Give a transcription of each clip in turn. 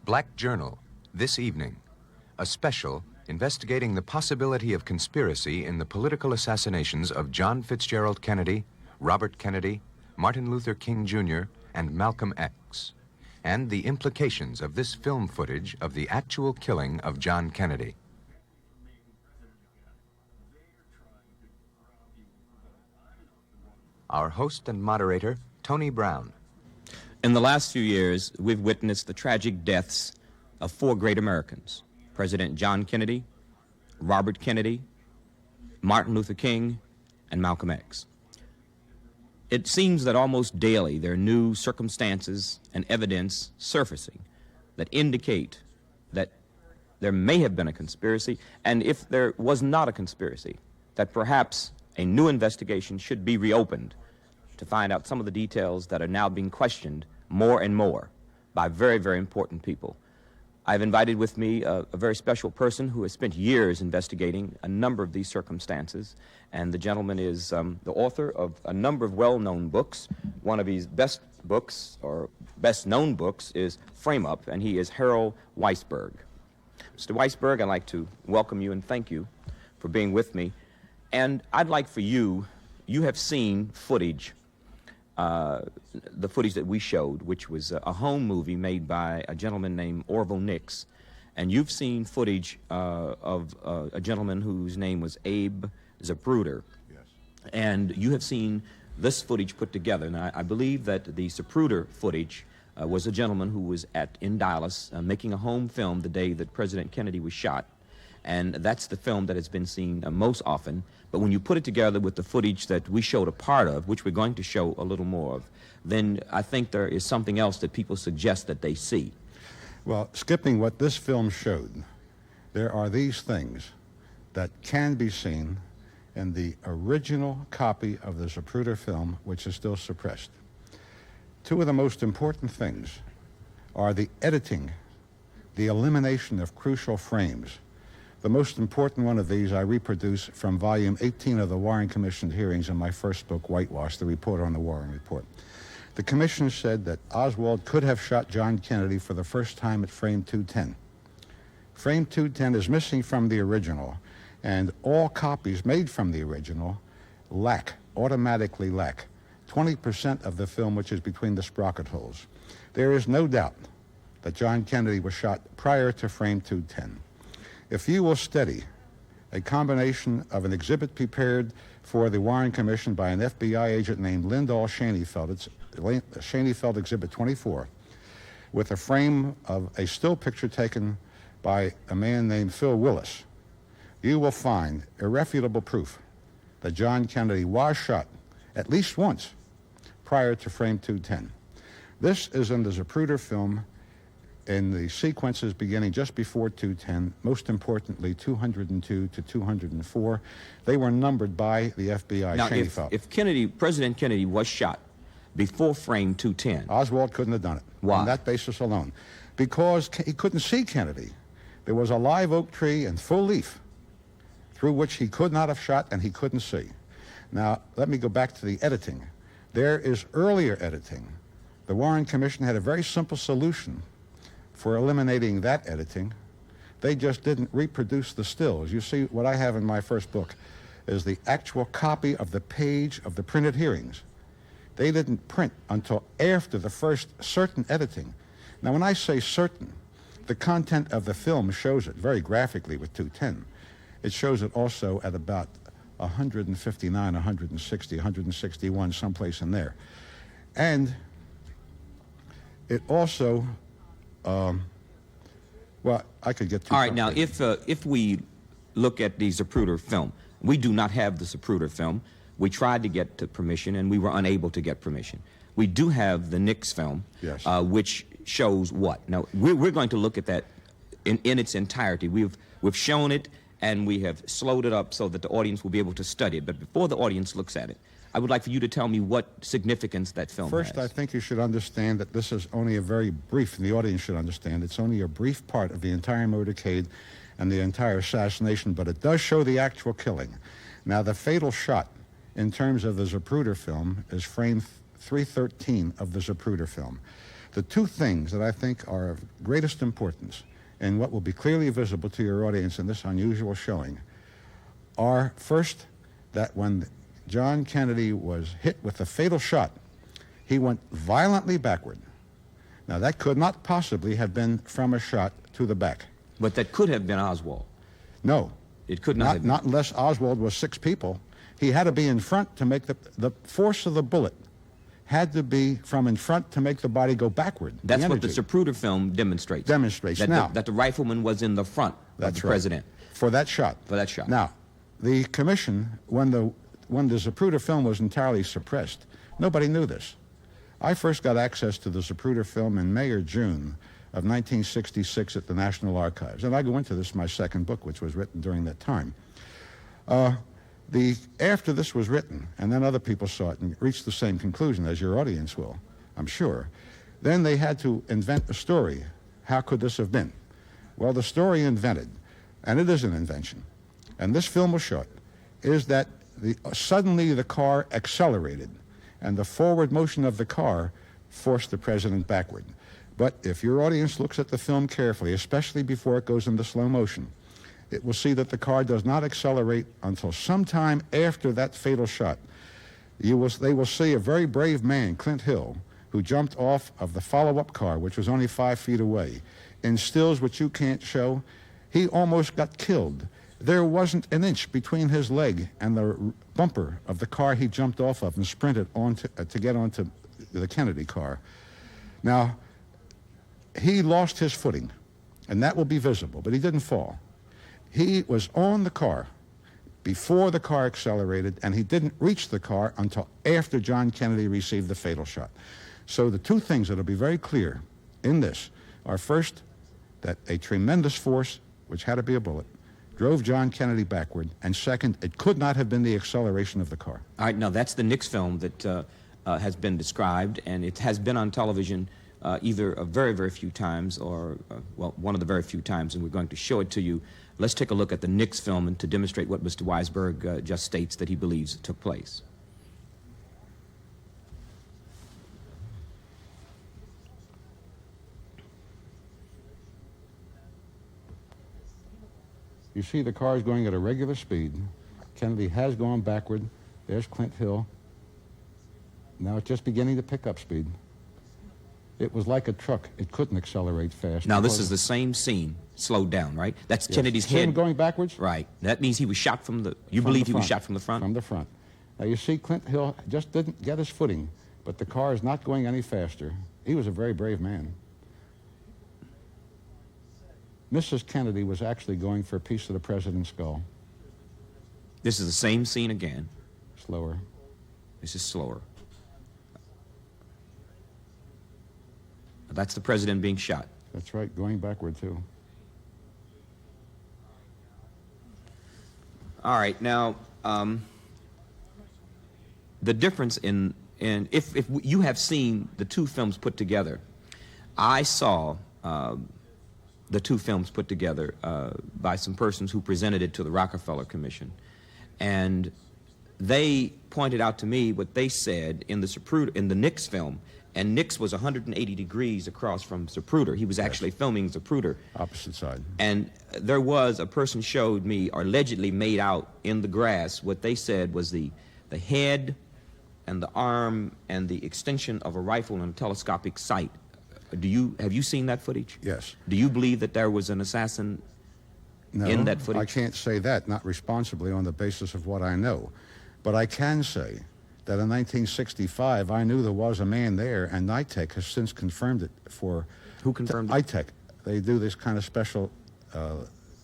Black Journal, this evening. A special investigating the possibility of conspiracy in the political assassinations of John Fitzgerald Kennedy, Robert Kennedy, Martin Luther King Jr., and Malcolm X, and the implications of this film footage of the actual killing of John Kennedy. Our host and moderator, Tony Brown. In the last few years, we've witnessed the tragic deaths of four great Americans: President John Kennedy, Robert Kennedy, Martin Luther King, and Malcolm X. It seems that almost daily there are new circumstances and evidence surfacing that indicate that there may have been a conspiracy, and if there was not a conspiracy, that perhaps a new investigation should be reopened to find out some of the details that are now being questioned more and more by very, very important people. I've invited with me a very special person who has spent years investigating a number of these circumstances, and the gentleman is the author of a number of well-known books. One of his best books, or best-known books, is Frame Up, and he is Harold Weisberg. Mr. Weisberg, I'd like to welcome you and thank you for being with me. And I'd like for you have seen footage, the footage that we showed, which was a home movie made by a gentleman named Orville Nix. And you've seen footage of a gentleman whose name was Abe Zapruder. Yes. And you have seen this footage put together. Now, I believe that the Zapruder footage was a gentleman who was in Dallas making a home film the day that President Kennedy was shot. And that's the film that has been seen most often. But when you put it together with the footage that we showed a part of, which we're going to show a little more of, then I think there is something else that people suggest that they see. Well, skipping what this film showed, there are these things that can be seen in the original copy of the Zapruder film, which is still suppressed. Two of the most important things are the editing, the elimination of crucial frames. The most important one of these I reproduce from volume 18 of the Warren Commission's hearings in my first book, Whitewash, the report on the Warren Report. The commission said that Oswald could have shot John Kennedy for the first time at frame 210. Frame 210 is missing from the original, and all copies made from the original automatically lack 20% of the film which is between the sprocket holes. There is no doubt that John Kennedy was shot prior to frame 210. If you will study a combination of an exhibit prepared for the Warren Commission by an FBI agent named Lyndall Schoenfeld, it's Schoenfeld Exhibit 24, with a frame of a still picture taken by a man named Phil Willis, you will find irrefutable proof that John Kennedy was shot at least once prior to frame 210. This is in the Zapruder film in the sequences beginning just before 210, most importantly 202 to 204. They were numbered by the FBI. Now, if President Kennedy was shot before frame 210... Oswald couldn't have done it. Why? On that basis alone. Because he couldn't see Kennedy. There was a live oak tree in full leaf through which he could not have shot and he couldn't see. Now, let me go back to the editing. There is earlier editing. The Warren Commission had a very simple solution for eliminating that editing. They just didn't reproduce the stills. You see, what I have in my first book is the actual copy of the page of the printed hearings. They didn't print until after the first certain editing. Now, when I say certain, the content of the film shows it very graphically with 210. It shows it also at about 159, 160, 161, someplace in there. And it also well, I could get to... All right, now, if we look at the Zapruder film, we do not have the Zapruder film. We tried to get permission, and we were unable to get permission. We do have the Nix film, yes, which shows what? Now, we're going to look at that in its entirety. We've shown it, and we have slowed it up so that the audience will be able to study it. But before the audience looks at it, I would like for you to tell me what significance that film has. First, I think you should understand that this is only a very brief, and the audience should understand, it's only a brief part of the entire motorcade and the entire assassination, but it does show the actual killing. Now, the fatal shot, in terms of the Zapruder film, is frame 313 of the Zapruder film. The two things that I think are of greatest importance and what will be clearly visible to your audience in this unusual showing are, first, that when John Kennedy was hit with the fatal shot, he went violently backward. Now, that could not possibly have been from a shot to the back. But that could have been Oswald. No. It could not have been. Not unless Oswald was 6 people. He had to be in front to make the force of the bullet had to be from in front to make the body go backward. That's what the Zapruder film demonstrates. Demonstrates. That the rifleman was in the front of the president. For that shot. For that shot. Now, the commission, when the Zapruder film was entirely suppressed, nobody knew this. I first got access to the Zapruder film in May or June of 1966 at the National Archives. And I go into this, my second book, which was written during that time. After this was written, and then other people saw it and reached the same conclusion, as your audience will, I'm sure, then they had to invent a story. How could this have been? Well, the story invented, and it is an invention, and this film will show it, is that suddenly the car accelerated, and the forward motion of the car forced the president backward. But if your audience looks at the film carefully, especially before it goes into slow motion, it will see that the car does not accelerate until sometime after that fatal shot. They will see a very brave man, Clint Hill, who jumped off of the follow-up car, which was only 5 feet away. In stills which you can't show, he almost got killed. There wasn't an inch between his leg and the bumper of the car he jumped off of and sprinted on to get onto the Kennedy car. Now, he lost his footing, and that will be visible, but he didn't fall. He was on the car before the car accelerated, and he didn't reach the car until after John Kennedy received the fatal shot. So the two things that will be very clear in this are, first, that a tremendous force, which had to be a bullet, drove John Kennedy backward, and second, it could not have been the acceleration of the car. All right, now that's the Nix film that has been described, and it has been on television either a very, very few times or, well, one of the very few times, and we're going to show it to you. Let's take a look at the Nix film and to demonstrate what Mr. Weisberg just states that he believes took place. You see the car is going at a regular speed. Kennedy has gone backward. There's Clint Hill. Now it's just beginning to pick up speed. It was like a truck. It couldn't accelerate fast. Now this is the same scene, slowed down, right? That's Kennedy's See him head. going backwards? Right. That means he was shot from the... You believe he was shot from the front? From the front. Now you see Clint Hill just didn't get his footing, but the car is not going any faster. He was a very brave man. Mrs. Kennedy was actually going for a piece of the president's skull. This is the same scene again. Slower. This is slower. That's the president being shot. That's right, going backward too. All right, now the difference in if you have seen the two films put together, I saw the two films put together by some persons who presented it to the Rockefeller Commission, and they pointed out to me what they said in the Nix film. And Nix was 180 degrees across from Zapruder. He was actually filming Zapruder. Opposite side. And there was a person showed me, or allegedly made out in the grass, what they said was the head and the arm and the extension of a rifle in a telescopic sight. Have you seen that footage? Yes. Do you believe that there was an assassin in that footage? I can't say that, not responsibly on the basis of what I know. But I can say that in 1965, I knew there was a man there, and NITEC has since confirmed it for... Who confirmed it? NITEC. They do this kind of special,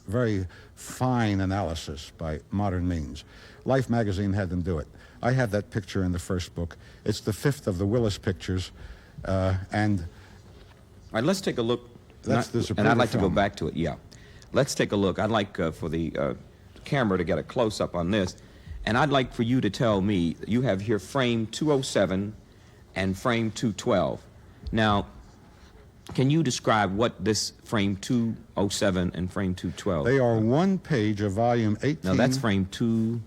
very fine analysis by modern means. Life magazine had them do it. I have that picture in the first book. It's the 5th of the Willis pictures, and... All right, let's take a look. That's the Zapruder and I'd like film. to go back to it, yeah. Let's take a look. I'd like for the camera to get a close-up on this. And I'd like for you to tell me, you have here frame 207 and frame 212. Now, can you describe what this frame 207 and frame 212? They are one page of volume 18. Now, that's frame 207,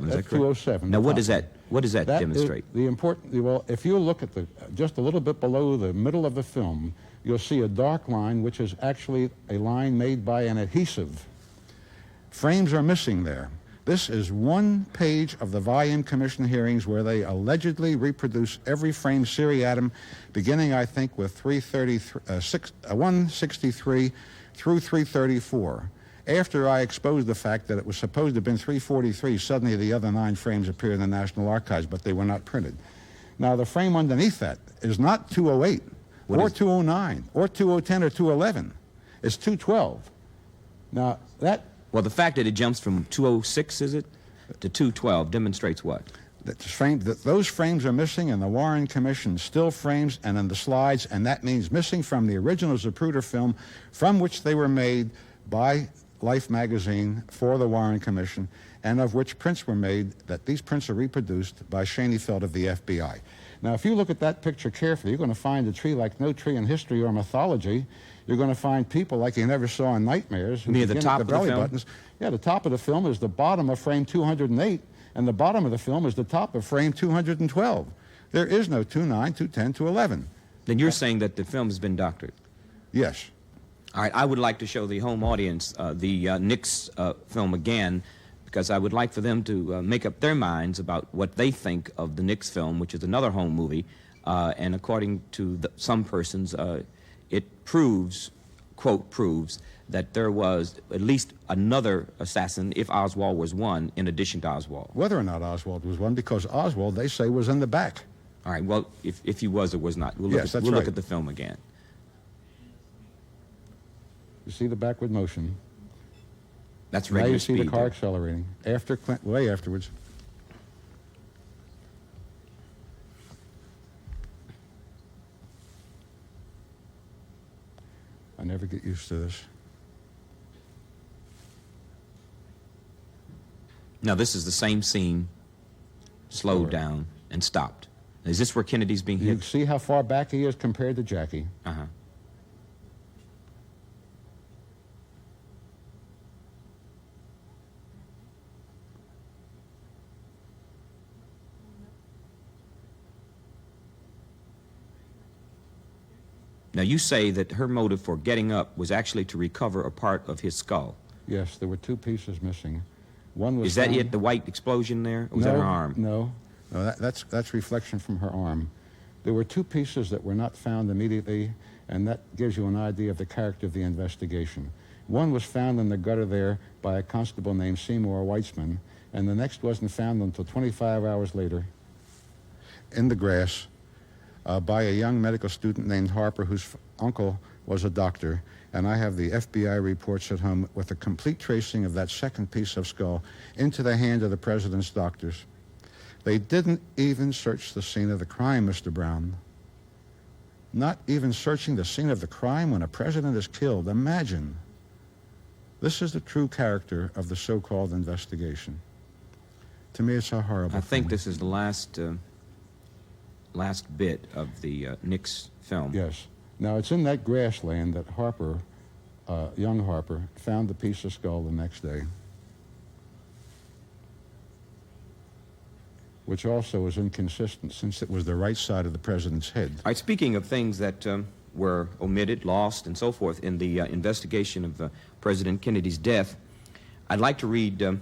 is that That's correct? 207. Now, what is that? What does that demonstrate? Well, if you look at just a little bit below the middle of the film, you'll see a dark line, which is actually a line made by an adhesive. Frames are missing there. This is one page of the volume commission hearings where they allegedly reproduce every frame seriatim, beginning, I think, with 163 through 334. After I exposed the fact that it was supposed to have been 343, suddenly the other 9 frames appeared in the National Archives, but they were not printed. Now, the frame underneath that is not 208, or 209, or 2010, or 211. It's 212. Now, that... Well, the fact that it jumps from 206, is it, to 212 demonstrates what? That those frames are missing in the Warren Commission still frames and in the slides, and that means missing from the original Zapruder film from which they were made by Life magazine for the Warren Commission, and of which prints were made, that these prints are reproduced by Schoenfeld of the FBI. Now, if you look at that picture carefully, you're going to find a tree like no tree in history or mythology. You're going to find people like you never saw in nightmares. Near the top of the film? Buttons. Yeah, the top of the film is the bottom of frame 208, and the bottom of the film is the top of frame 212. There is no 29, 210, 211. Then you're saying that the film has been doctored? Yes. All right, I would like to show the home audience the Nix film again, because I would like for them to make up their minds about what they think of the Nix film, which is another home movie, and according to some persons, it proves, quote, proves, that there was at least another assassin, if Oswald was one, in addition to Oswald. Whether or not Oswald was one, because Oswald, they say, was in the back. All right, well, if he was or was not, we'll Yes, that's we'll right. look at the film again. You see the backward motion. That's Now regular you see speed the car there. accelerating. After Clinton, way afterwards. I never get used to this. Now, this is the same scene, slowed down and stopped. Is this where Kennedy's being You hit? see how far back he is compared to Jackie. Uh-huh. Now, you say that her motive for getting up was actually to recover a part of his skull. Yes, there were 2 pieces missing. One was Is that found- it, the white explosion there? Or was that her arm? No, that's reflection from her arm. There were 2 pieces that were not found immediately, and that gives you an idea of the character of the investigation. One was found in the gutter there by a constable named Seymour Weitzman, and the next wasn't found until 25 hours later in the grass by a young medical student named Harper, whose uncle was a doctor. And I have the FBI reports at home with a complete tracing of that second piece of skull into the hand of the president's doctors. They didn't even search the scene of the crime, Mr. Brown. Not even searching the scene of the crime when a president is killed. Imagine. This is the true character of the so-called investigation. To me, it's a horrible I think thing. this is the last bit of the Nix film. Yes. Now, it's in that grassland that Harper, young Harper, found the piece of skull the next day, which also is inconsistent since it was the right side of the president's head. All right, speaking of things that were omitted, lost, and so forth in the investigation of President Kennedy's death, I'd like to read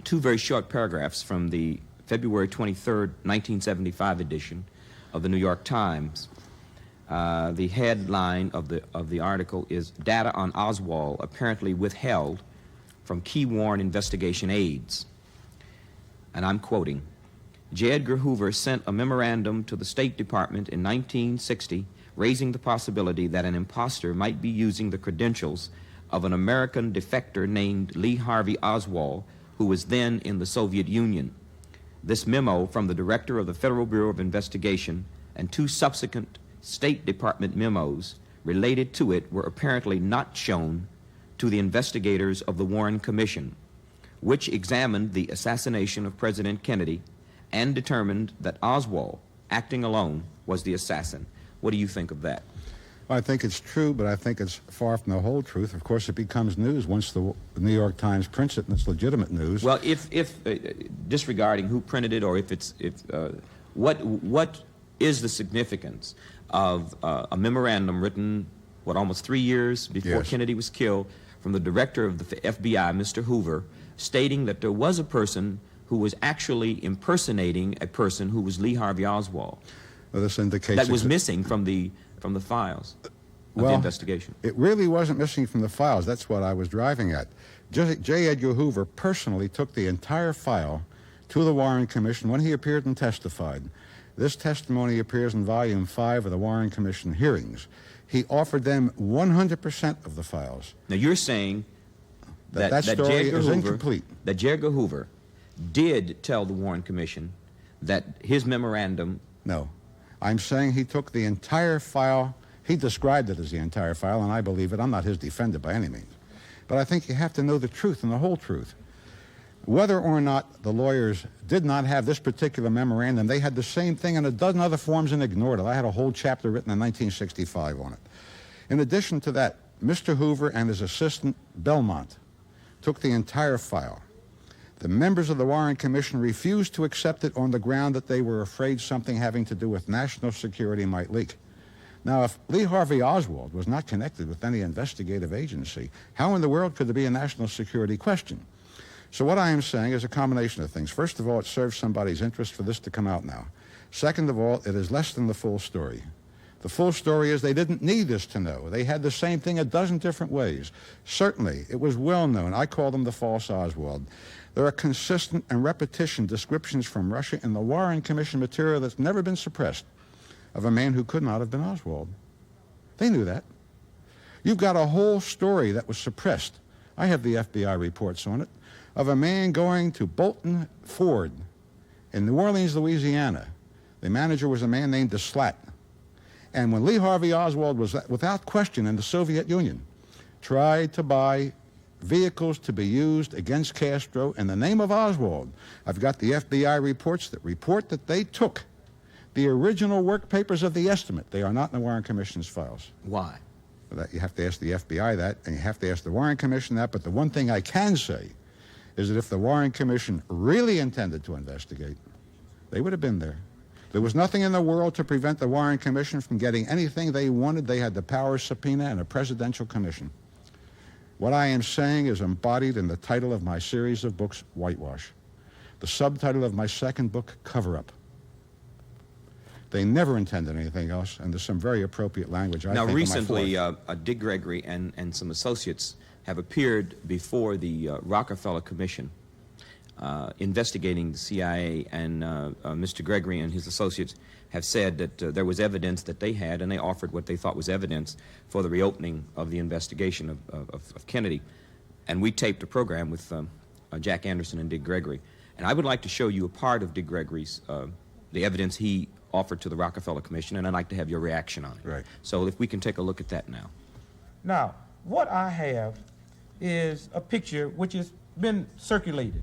2 very short paragraphs from the February 23rd, 1975 edition of the New York Times. The headline of the article is "Data on Oswald Apparently Withheld from Key Warren Investigation Aides." And I'm quoting, "J. Edgar Hoover sent a memorandum to the State Department in 1960 raising the possibility that an imposter might be using the credentials of an American defector named Lee Harvey Oswald, who was then in the Soviet Union. This memo from the director of the Federal Bureau of Investigation and 2 subsequent State Department memos related to it were apparently not shown to the investigators of the Warren Commission, which examined the assassination of President Kennedy and determined that Oswald, acting alone, was the assassin." What do you think of that? I think it's true, but I think it's far from the whole truth. Of course, it becomes news once the New York Times prints it, and it's legitimate news. Well, if disregarding who printed it, or what is the significance of a memorandum written, almost 3 years before Yes. Kennedy was killed, from the director of the FBI, Mr. Hoover, stating that there was a person who was actually impersonating a person who was Lee Harvey Oswald, Well, this indicates that was missing from the files of the investigation? It really wasn't missing from the files. That's what I was driving at. J. Edgar Hoover personally took the entire file to the Warren Commission when he appeared and testified. This testimony appears in Volume 5 of the Warren Commission hearings. He offered them 100% of the files. Now, you're saying That story is incomplete. That J. Edgar Hoover did tell the Warren Commission that his memorandum... No. I'm saying he took the entire file. He described it as the entire file, and I believe it. I'm not his defender by any means. But I think you have to know the truth and the whole truth. Whether or not the lawyers did not have this particular memorandum, they had the same thing in a dozen other forms and ignored it. I had a whole chapter written in 1965 on it. In addition to that, Mr. Hoover and his assistant, Belmont, took the entire file. The members of the Warren Commission refused to accept it on the ground that they were afraid something having to do with national security might leak. Now, if Lee Harvey Oswald was not connected with any investigative agency, how in the world could there be a national security question? So what I am saying is a combination of things. First of all, it serves somebody's interest for this to come out now. Second of all, it is less than the full story. The full story is they didn't need us to know. They had the same thing a dozen different ways. Certainly, it was well known. I call them the false Oswald. There are consistent and repetition descriptions from Russia in the Warren Commission material that's never been suppressed of a man who could not have been Oswald. They knew that. You've got a whole story that was suppressed. I have the FBI reports on it, of a man going to Bolton Ford in New Orleans, Louisiana. The manager was a man named Deslat. And when Lee Harvey Oswald was, without question, in the Soviet Union, tried to buy vehicles to be used against Castro in the name of Oswald, I've got the FBI reports that report that they took the original work papers of the estimate. They are not in the Warren Commission's files. Why? That you have to ask the FBI that, and you have to ask the Warren Commission that, but the one thing I can say is that if the Warren Commission really intended to investigate, they would have been there. There was nothing in the world to prevent the Warren Commission from getting anything they wanted. They had the power of subpoena and a presidential commission. What I am saying is embodied in the title of my series of books, Whitewash. The subtitle of my second book, Cover Up. They never intended anything else, and there's some very appropriate language, I think, in my recently, fourth. Dick Gregory and some associates have appeared before the Rockefeller Commission investigating the CIA, and Mr. Gregory and his associates have said that there was evidence that they had, and they offered what they thought was evidence for the reopening of the investigation of Kennedy. And we taped a program with Jack Anderson and Dick Gregory. And I would like to show you a part of Dick Gregory's, the evidence he offered to the Rockefeller Commission, and I'd like to have your reaction on it. Right. So if we can take a look at that now. Now, what I have is a picture which has been circulated.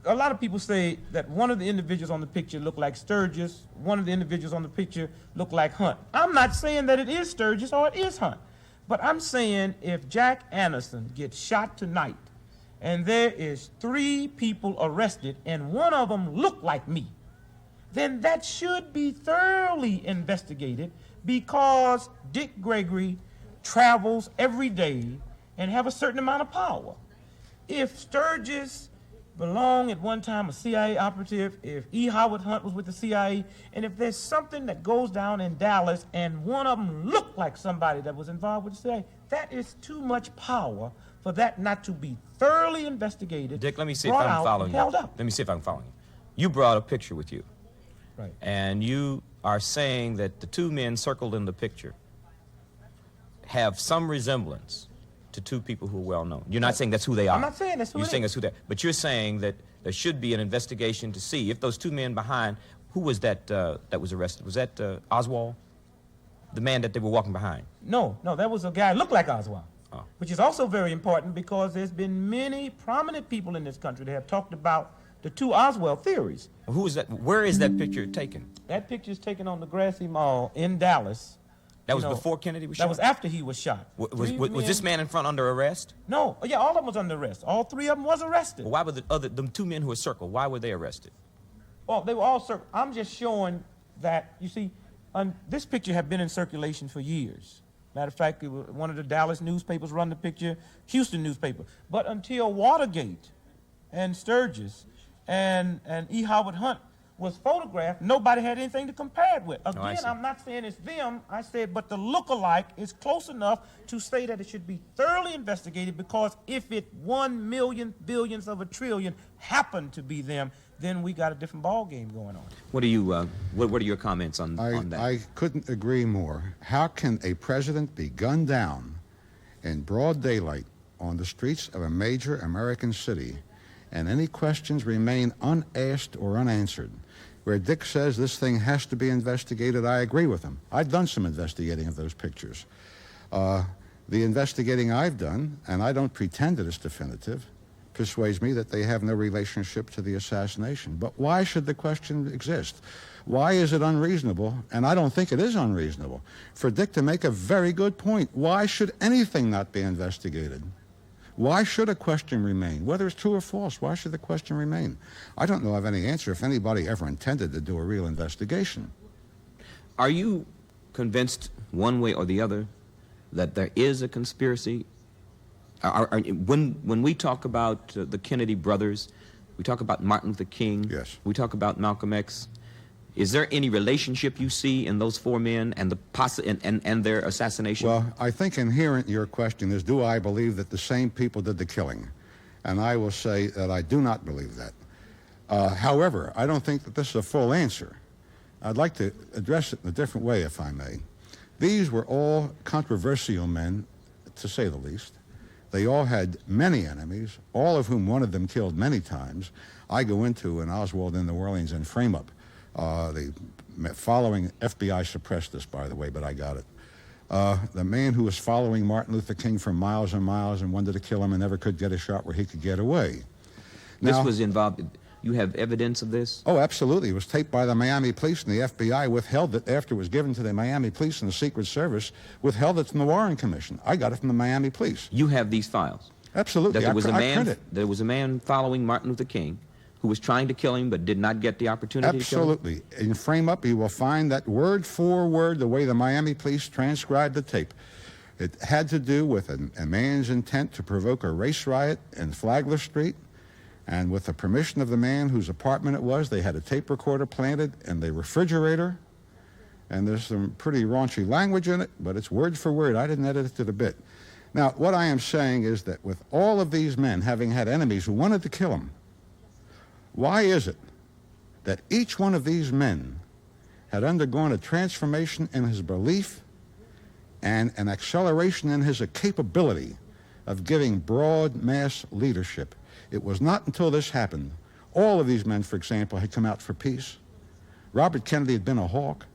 A lot of people say that one of the individuals on the picture looked like Sturgis, one of the individuals on the picture looked like Hunt. I'm not saying that it is Sturgis or it is Hunt, but I'm saying if Jack Anderson gets shot tonight and there is 3 people arrested and one of them looked like me, then that should be thoroughly investigated, because Dick Gregory travels every day and have a certain amount of power. If Sturgis belonged at one time a CIA operative, if E. Howard Hunt was with the CIA, and if there's something that goes down in Dallas and one of them looked like somebody that was involved with the CIA, that is too much power for that not to be thoroughly investigated. Dick, let me see if I'm following you. Let me see if I'm following you. You brought a picture with you. Right. And you are saying that the 2 men circled in the picture have some resemblance to 2 people who are well known. You're not saying that's who they are. I'm not saying that's who You're it saying is. that's who they are. But you're saying that there should be an investigation to see if those 2 men behind, who was that that was arrested? Was that Oswald? The man that they were walking behind? No, that was a guy who looked like Oswald. Oh. Which is also very important, because there's been many prominent people in this country that have talked about the 2 Oswald theories. Who is that? Where is that picture taken? That picture is taken on the Grassy Mall in Dallas That You was know, before Kennedy was that shot? was after he was shot. Was this man in front under arrest? No, yeah, all of them was under arrest. All three of them was arrested. Well, why were them two men who were circled, why were they arrested? Well, they were all I'm just showing that, you see, this picture had been in circulation for years. Matter of fact, one of the Dallas newspapers run the picture, Houston newspaper. But until Watergate and Sturgis and E. Howard Hunt was photographed, nobody had anything to compare it with. Again, I'm not saying it's them. I said, but the look-alike is close enough to say that it should be thoroughly investigated, because if it 1 million billions of a trillion happened to be them, then we got a different ball game going on. What are you? What are your comments on that? I couldn't agree more. How can a president be gunned down in broad daylight on the streets of a major American city, and any questions remain unasked or unanswered? Where Dick says this thing has to be investigated, I agree with him. I've done some investigating of those pictures. The investigating I've done, and I don't pretend that it's definitive, persuades me that they have no relationship to the assassination. But why should the question exist? Why is it unreasonable, and I don't think it is unreasonable, for Dick to make a very good point? Why should anything not be investigated? Why should a question remain? Whether it's true or false, why should the question remain? I don't know of any answer if anybody ever intended to do a real investigation. Are you convinced one way or the other that there is a conspiracy? When we talk about the Kennedy brothers, we talk about Martin Luther King, yes, we talk about Malcolm X, is there any relationship you see in those four men and and their assassination? Well, I think inherent in your question is, do I believe that the same people did the killing? And I will say that I do not believe that. However, I don't think that this is a full answer. I'd like to address it in a different way, if I may. These were all controversial men, to say the least. They all had many enemies, all of whom one of them killed many times. I go into an Oswald in New Orleans and frame up. The following, FBI suppressed this, by the way, but I got it. The man who was following Martin Luther King for miles and miles and wanted to kill him and never could get a shot where he could get away. This Now, was involved, you have evidence of this? Oh, absolutely. It was taped by the Miami police, and the FBI withheld it after it was given to the Miami police, and the Secret Service withheld it from the Warren Commission. I got it from the Miami police. You have these files? Absolutely. That there was there was a man following Martin Luther King who was trying to kill him but did not get the opportunity to kill him? Absolutely. In frame up, you will find that word for word the way the Miami police transcribed the tape. It had to do with a man's intent to provoke a race riot in Flagler Street, and with the permission of the man whose apartment it was, they had a tape recorder planted in the refrigerator, and there's some pretty raunchy language in it, but it's word for word. I didn't edit it to the bit. Now, what I am saying is that with all of these men having had enemies who wanted to kill them, why is it that each one of these men had undergone a transformation in his belief and an acceleration in his capability of giving broad mass leadership? It was not until this happened. All of these men, for example, had come out for peace. Robert Kennedy had been a hawk.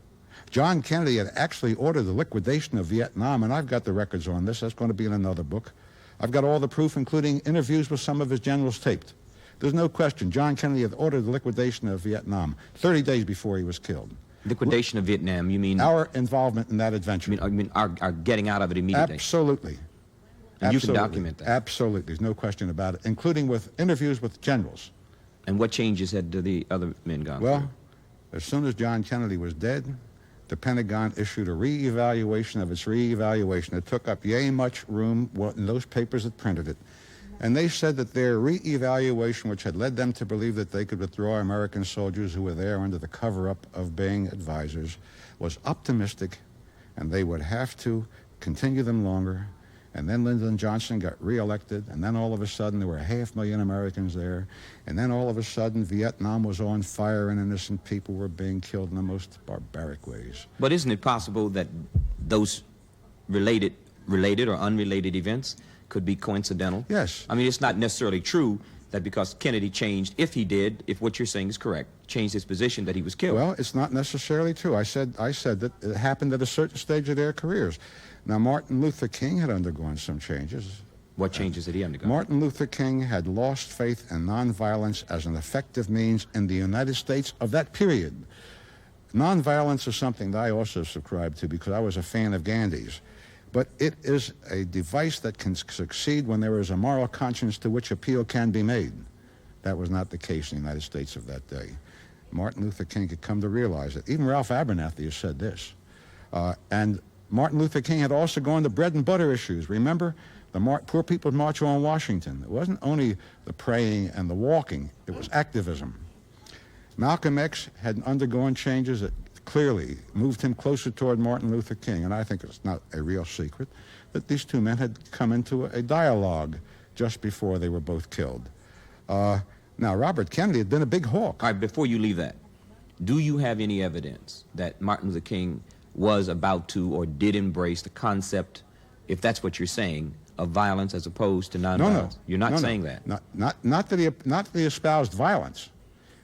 John Kennedy had actually ordered the liquidation of Vietnam, and I've got the records on this. That's going to be in another book. I've got all the proof, including interviews with some of his generals taped. There's no question. John Kennedy had ordered the liquidation of Vietnam 30 days before he was killed. Liquidation of Vietnam, you mean? Our involvement in that adventure. I mean our getting out of it immediately? Absolutely. And you Absolutely. can document that? Absolutely. There's no question about it, including with interviews with generals. And what changes had the other men gone Well, through? as soon as John Kennedy was dead, the Pentagon issued a re-evaluation of its re-evaluation. It took up yay much room in those papers that printed it. And they said that their re-evaluation, which had led them to believe that they could withdraw American soldiers who were there under the cover-up of being advisors, was optimistic, and they would have to continue them longer. And then Lyndon Johnson got reelected, and then all of a sudden there were 500,000 Americans there, and then all of a sudden Vietnam was on fire and innocent people were being killed in the most barbaric ways. But isn't it possible that those related or unrelated events could be coincidental? Yes. I mean, it's not necessarily true that because Kennedy changed, if what you're saying is correct, changed his position, that he was killed. Well, it's not necessarily true. I said that it happened at a certain stage of their careers. Now, Martin Luther King had undergone some changes. What changes did he undergo? Martin Luther King had lost faith in nonviolence as an effective means in the United States of that period. Nonviolence is something that I also subscribe to because I was a fan of Gandhi's. But it is a device that can succeed when there is a moral conscience to which appeal can be made. That was not the case in the United States of that day. Martin Luther King had come to realize it. Even Ralph Abernathy has said this. And Martin Luther King had also gone to bread and butter issues. Remember, the Poor People's March on Washington. It wasn't only the praying and the walking, it was activism. Malcolm X had undergone changes that clearly moved him closer toward Martin Luther King, and I think it's not a real secret that these two men had come into a dialogue just before they were both killed. Now, Robert Kennedy had been a big hawk. All right, before you leave that, do you have any evidence that Martin Luther King was about to or did embrace the concept, if that's what you're saying, of violence as opposed to nonviolence? No. You're not saying that? Not that he espoused violence,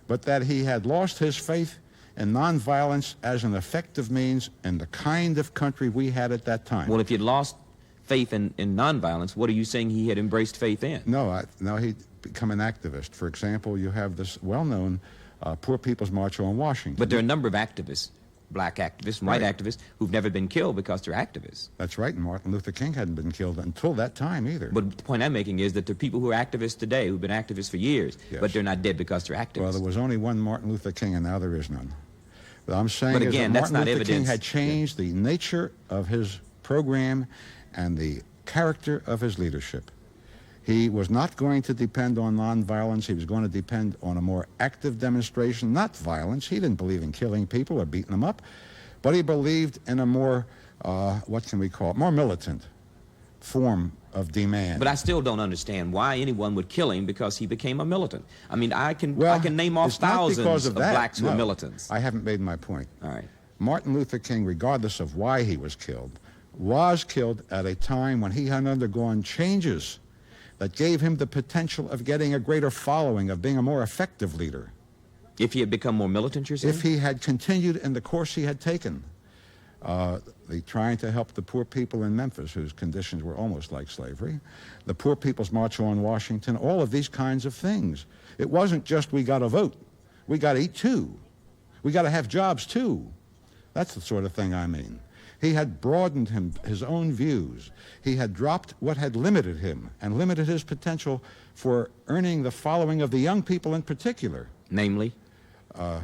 but that he had lost his faith in nonviolence as an effective means in the kind of country we had at that time. Well, if you'd lost faith in nonviolence, what are you saying he had embraced faith in? No, he'd become an activist. For example, you have this well-known Poor People's March on Washington. But there are a number of activists, black activists, white Right. activists, who've never been killed because they're activists. That's right, and Martin Luther King hadn't been killed until that time either. But the point I'm making is that there are people who are activists today who've been activists for years, Yes. but they're not dead because they're activists. Well, there was only one Martin Luther King, and now there is none. But I'm saying But is again, that that's Martin not Luther King evidence. had changed the nature of his program and the character of his leadership. He was not going to depend on nonviolence. He was going to depend on a more active demonstration, not violence. He didn't believe in killing people or beating them up, but he believed in a more, what can we call it, more militant form of demand. But I still don't understand why anyone would kill him because he became a militant. I mean, I can name off it's not because thousands of of that. blacks who No, are militants. I haven't made my point. All right. Martin Luther King, regardless of why he was killed at a time when he had undergone changes that gave him the potential of getting a greater following, of being a more effective leader. If he had become more militant, you're saying? If he had continued in the course he had taken, trying to help the poor people in Memphis, whose conditions were almost like slavery, the Poor People's March on Washington, all of these kinds of things. It wasn't just we got to vote. We got to eat too. We got to have jobs too. That's the sort of thing I mean. He had broadened his own views. He had dropped what had limited him and limited his potential for earning the following of the young people in particular. Namely? Well,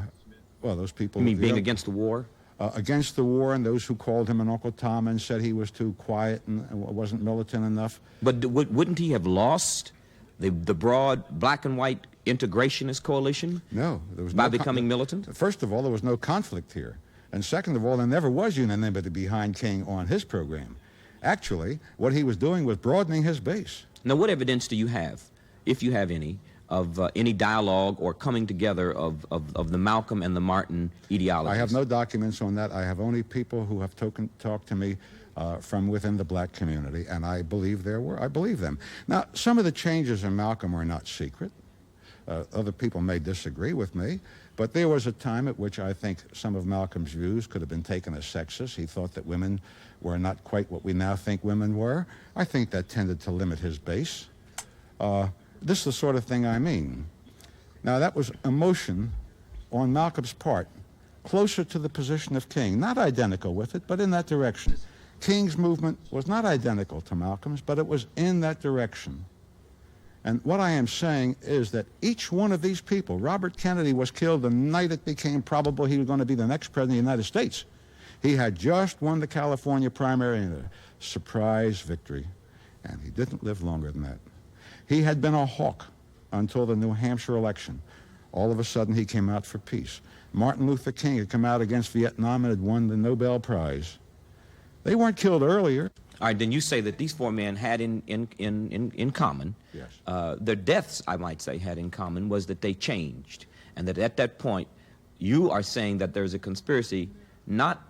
those people... You mean being young- against the war? against the war, and those who called him an Uncle Tom and said he was too quiet and wasn't militant enough. But wouldn't he have lost the broad black and white integrationist coalition No, there was by no becoming militant? First of all, there was no conflict here. And second of all, there never was unanimity behind King on his program. Actually, what he was doing was broadening his base. Now, what evidence do you have, if you have any, of any dialogue or coming together of the Malcolm and the Martin ideologies? I have no documents on that. I have only people who have talked to me from within the black community, and I believe I believe them. Now, some of the changes in Malcolm are not secret. Other people may disagree with me, but there was a time at which I think some of Malcolm's views could have been taken as sexist. He thought that women were not quite what we now think women were. I think that tended to limit his base. This is the sort of thing I mean. Now, that was emotion on Malcolm's part, closer to the position of King, not identical with it, but in that direction. King's movement was not identical to Malcolm's, but it was in that direction. And what I am saying is that each one of these people, Robert Kennedy was killed the night it became probable he was going to be the next president of the United States. He had just won the California primary in a surprise victory, and he didn't live longer than that. He had been a hawk until the New Hampshire election. All of a sudden, he came out for peace. Martin Luther King had come out against Vietnam and had won the Nobel Prize. They weren't killed earlier. All right, then you say that these four men had in common, Yes. their deaths, I might say, had in common was that they changed. And that at that point, you are saying that there's a conspiracy not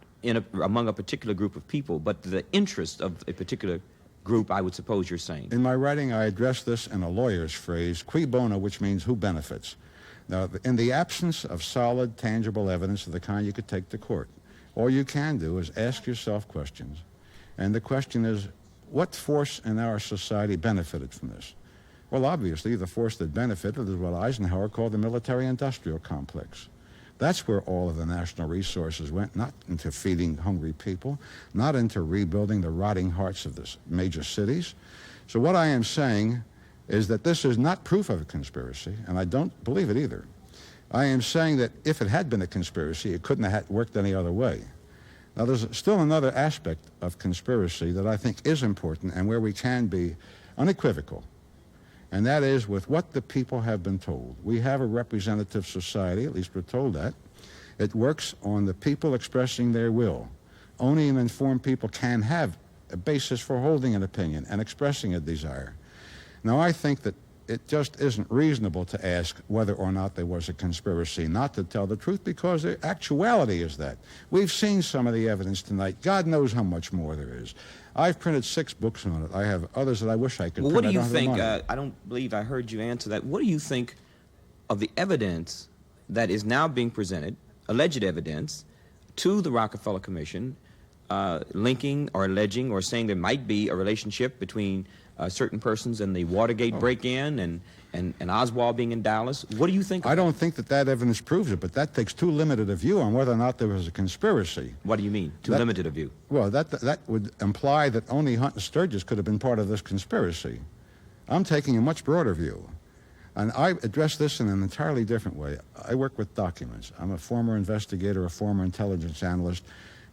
among a particular group of people, but the interest of a particular group, I would suppose you're saying. In my writing, I address this in a lawyer's phrase, cui bono, which means who benefits. Now, in the absence of solid, tangible evidence of the kind you could take to court, all you can do is ask yourself questions. And the question is, what force in our society benefited from this? Well, obviously, the force that benefited is what Eisenhower called the military-industrial complex. That's where all of the national resources went, not into feeding hungry people, not into rebuilding the rotting hearts of the major cities. So what I am saying is that this is not proof of a conspiracy, and I don't believe it either. I am saying that if it had been a conspiracy, it couldn't have worked any other way. Now, there's still another aspect of conspiracy that I think is important and where we can be unequivocal, and that is with what the people have been told. We have a representative society, at least we're told that. It works on the people expressing their will. Only an informed people can have a basis for holding an opinion and expressing a desire. Now, I think that it just isn't reasonable to ask whether or not there was a conspiracy not to tell the truth, because the actuality is that. We've seen some of the evidence tonight. God knows how much more there is. I've printed 6 books on it. I have others that I wish I could print. Well, what do you I don't have the think? money. I don't believe I heard you answer that. What do you think of the evidence that is now being presented, alleged evidence, to the Rockefeller Commission, linking or alleging or saying there might be a relationship between certain persons and the Watergate break-in and Oswald being in Dallas? What do you think of I don't think that that evidence proves it, but that takes too limited a view on whether or not there was a conspiracy. What do you mean, too limited a view? Well, that would imply that only Hunt and Sturgis could have been part of this conspiracy. I'm taking a much broader view. And I address this in an entirely different way. I work with documents. I'm a former investigator, a former intelligence analyst,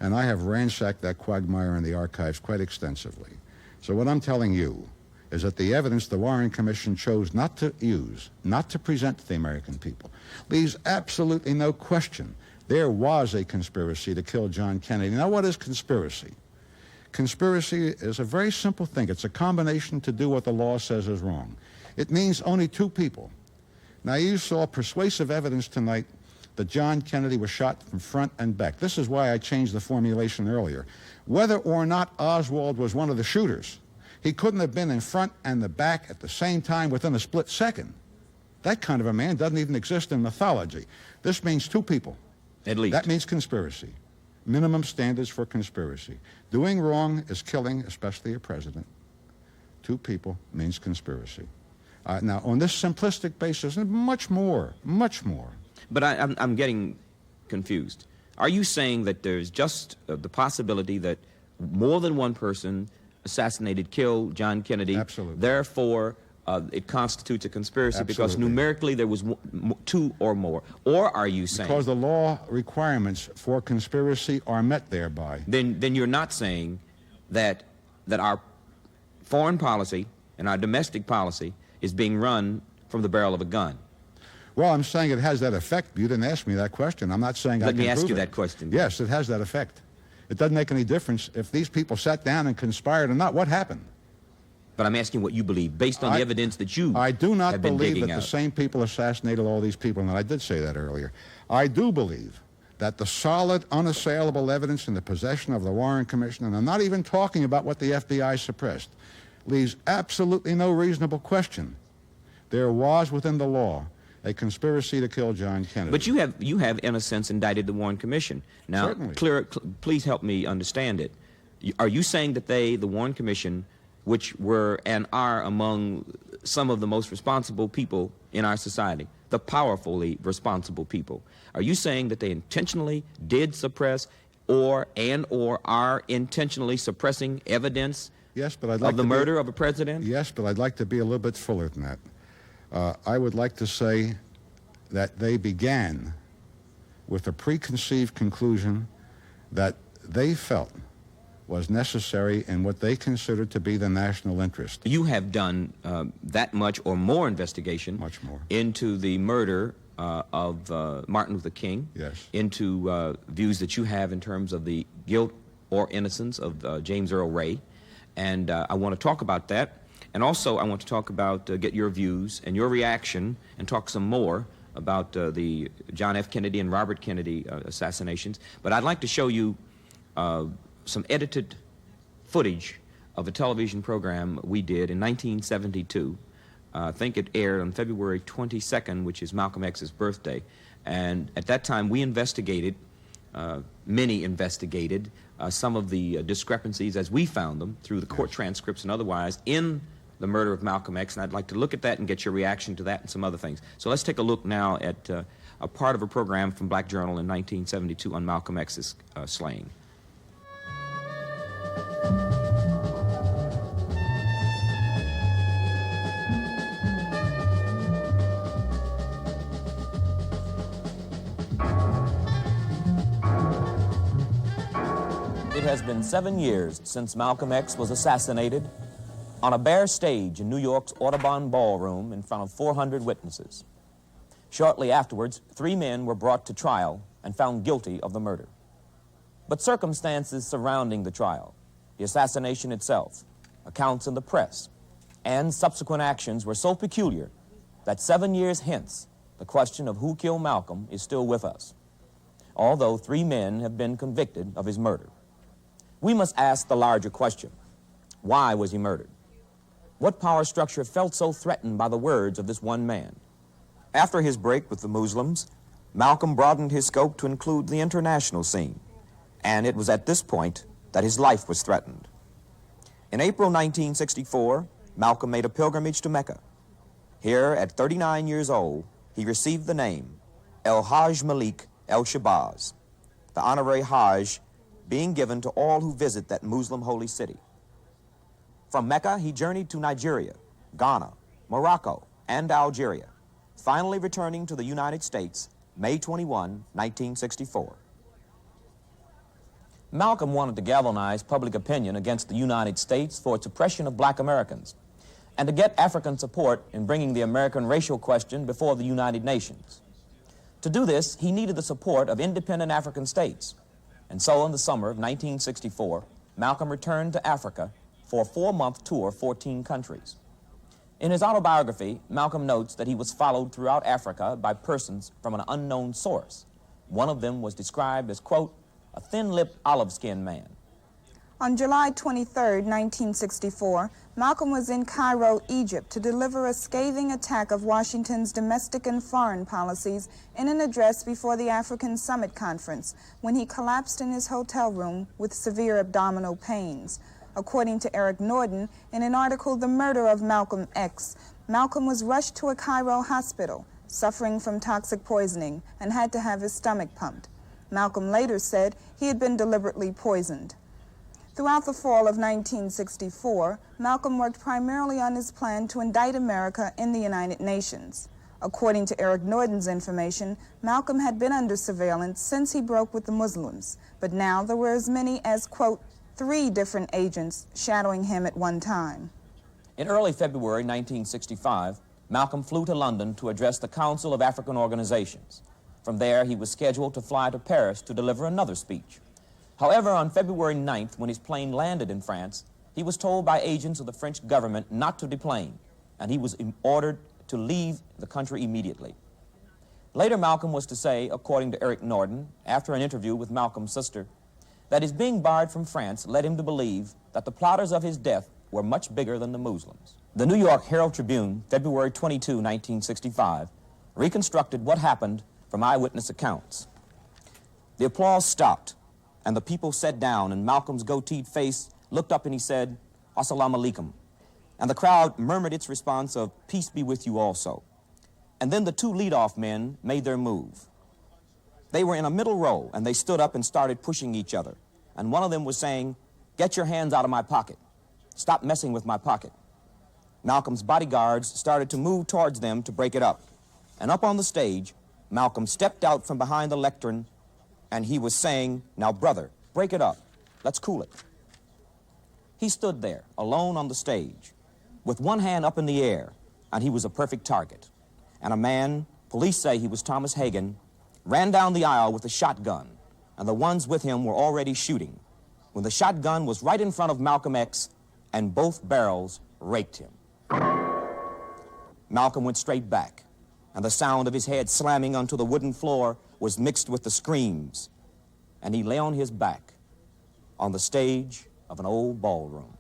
and I have ransacked that quagmire in the archives quite extensively. So what I'm telling you is that the evidence the Warren Commission chose not to use, not to present to the American people, leaves absolutely no question there was a conspiracy to kill John Kennedy. Now, what is conspiracy? Conspiracy is a very simple thing. It's a combination to do what the law says is wrong. It means only 2 people. Now, you saw persuasive evidence tonight that John Kennedy was shot from front and back. This is why I changed the formulation earlier. Whether or not Oswald was one of the shooters, he couldn't have been in front and the back at the same time within a split second. That kind of a man doesn't even exist in mythology. This means 2 people. At least. That means conspiracy. Minimum standards for conspiracy. Doing wrong is killing, especially a president. 2 people means conspiracy. Now, on this simplistic basis, much more, much more. But I'm getting confused. Are you saying that there's just the possibility that more than one person assassinated, killed John Kennedy? Absolutely. Therefore, it constitutes a conspiracy because Absolutely. numerically there was 2 or more? Or are you saying... Because the law requirements for conspiracy are met thereby. Then you're not saying that our foreign policy and our domestic policy is being run from the barrel of a gun. Well, I'm saying it has that effect. You didn't ask me that question. I'm not saying I can Let me ask prove you it. that question. Yes, it has that effect. It doesn't make any difference if these people sat down and conspired or not. What happened? But I'm asking what you believe, based on the evidence that you I do not have been believe digging that out. the same people assassinated all these people, and I did say that earlier. I do believe that the solid, unassailable evidence in the possession of the Warren Commission, and I'm not even talking about what the FBI suppressed, leaves absolutely no reasonable question. There was within the law a conspiracy to kill John Kennedy. But you have, in a sense, indicted the Warren Commission. Now, Certainly. please help me understand it. Are you saying that the Warren Commission, which were and are among some of the most responsible people in our society, the powerfully responsible people, are you saying that they intentionally did suppress or are intentionally suppressing evidence Yes, but I'd like of the to murder of a president? Yes, but I'd like to be a little bit fuller than that. I would like to say that they began with a preconceived conclusion that they felt was necessary in what they considered to be the national interest. You have done that much or more investigation Much more. into the murder of Martin Luther King, Yes. into views that you have in terms of the guilt or innocence of James Earl Ray. And I want to talk about that. And also, I want to talk about, get your views and your reaction, and talk some more about the John F. Kennedy and Robert Kennedy assassinations. But I'd like to show you some edited footage of a television program we did in 1972. I think it aired on February 22nd, which is Malcolm X's birthday. And at that time, we investigated, many investigated, some of the discrepancies as we found them through the court transcripts and otherwise in the murder of Malcolm X, and I'd like to look at that and get your reaction to that and some other things. So let's take a look now at a part of a program from Black Journal in 1972 on Malcolm X's slaying. It has been 7 years since Malcolm X was assassinated on a bare stage in New York's Audubon Ballroom in front of 400 witnesses. Shortly afterwards, 3 men were brought to trial and found guilty of the murder. But circumstances surrounding the trial, the assassination itself, accounts in the press, and subsequent actions were so peculiar that 7 years hence, the question of who killed Malcolm is still with us, although 3 men have been convicted of his murder. We must ask the larger question: why was he murdered? What power structure felt so threatened by the words of this one man? After his break with the Muslims, Malcolm broadened his scope to include the international scene, and it was at this point that his life was threatened. In April 1964, Malcolm made a pilgrimage to Mecca. Here, at 39 years old, he received the name El-Hajj Malik El-Shabazz, the honorary Hajj being given to all who visit that Muslim holy city. From Mecca, he journeyed to Nigeria, Ghana, Morocco, and Algeria, finally returning to the United States May 21, 1964. Malcolm wanted to galvanize public opinion against the United States for its oppression of black Americans and to get African support in bringing the American racial question before the United Nations. To do this, he needed the support of independent African states. And so in the summer of 1964, Malcolm returned to Africa for a 4-month tour of 14 countries. In his autobiography, Malcolm notes that he was followed throughout Africa by persons from an unknown source. One of them was described as, quote, a thin-lipped, olive-skinned man. On July 23, 1964, Malcolm was in Cairo, Egypt, to deliver a scathing attack of Washington's domestic and foreign policies in an address before the African Summit Conference when he collapsed in his hotel room with severe abdominal pains. According to Eric Norden, in an article, The Murder of Malcolm X, Malcolm was rushed to a Cairo hospital, suffering from toxic poisoning, and had to have his stomach pumped. Malcolm later said he had been deliberately poisoned. Throughout the fall of 1964, Malcolm worked primarily on his plan to indict America in the United Nations. According to Eric Norden's information, Malcolm had been under surveillance since he broke with the Muslims, but now there were as many as, quote, 3 different agents shadowing him at one time. In early February 1965, Malcolm flew to London to address the Council of African Organizations. From there, he was scheduled to fly to Paris to deliver another speech. However, on February 9th, when his plane landed in France, he was told by agents of the French government not to deplane, and he was ordered to leave the country immediately. Later, Malcolm was to say, according to Eric Norden, after an interview with Malcolm's sister, that his being barred from France led him to believe that the plotters of his death were much bigger than the Muslims. The New York Herald Tribune, February 22, 1965, reconstructed what happened from eyewitness accounts. The applause stopped, and the people sat down, and Malcolm's goateed face looked up and he said, "Assalamu alaikum." And the crowd murmured its response of, "Peace be with you also." And then the 2 leadoff men made their move. They were in a middle row, and they stood up and started pushing each other. And one of them was saying, "Get your hands out of my pocket. Stop messing with my pocket." Malcolm's bodyguards started to move towards them to break it up. And up on the stage, Malcolm stepped out from behind the lectern, and he was saying, "Now, brother, break it up. Let's cool it." He stood there, alone on the stage, with one hand up in the air, and he was a perfect target. And a man, police say he was Thomas Hagen, ran down the aisle with a shotgun, and the ones with him were already shooting, when the shotgun was right in front of Malcolm X, and both barrels raked him. Malcolm went straight back, and the sound of his head slamming onto the wooden floor was mixed with the screams, and he lay on his back on the stage of an old ballroom.